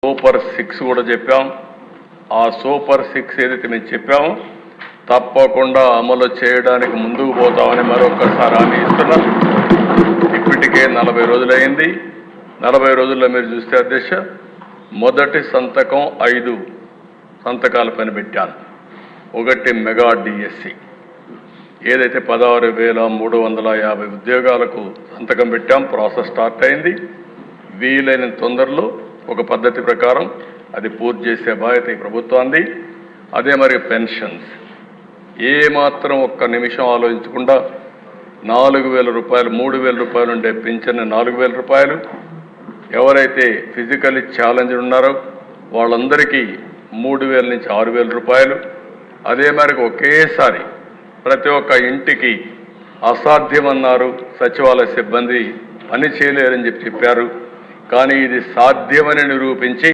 Super 6 కూడా చెప్పాం. ఆ సూపర్ 6 ఏదైతే మేము చెప్పామో తప్పకుండా అమలు చేయడానికి ముందుకు పోతామని మరొకసారి హామీ ఇస్తున్నాం. ఇప్పటికే 40 రోజులైంది. 40 రోజుల్లో మీరు చూస్తే అధ్యక్ష మొదటి సంతకం 5 సంతకాల పైన పెట్టాను. ఒకటి మెగా డిఎస్సి ఏదైతే 16,350 ఉద్యోగాలకు సంతకం పెట్టాం. ప్రాసెస్ స్టార్ట్ అయింది. వీలైన తొందరలో ఒక పద్ధతి ప్రకారం అది పూర్తి చేసే బాధ్యత ఈ ప్రభుత్వాన్ని. అదే మరి పెన్షన్స్ ఏమాత్రం ఒక్క నిమిషం ఆలోచించకుండా 4,000 రూపాయలు 3,000 రూపాయలు ఉండే పింఛన్ 4,000 రూపాయలు, ఎవరైతే ఫిజికల్లీ ఛాలెంజ్ ఉన్నారో వాళ్ళందరికీ 3,000 నుంచి 6,000 రూపాయలు. అదే మరి ఒకేసారి ప్రతి ఒక్క ఇంటికి అసాధ్యమన్నారు సచివాలయ సిబ్బంది, పని చేయలేరని చెప్పారు. కానీ ఇది సాధ్యమని నిరూపించి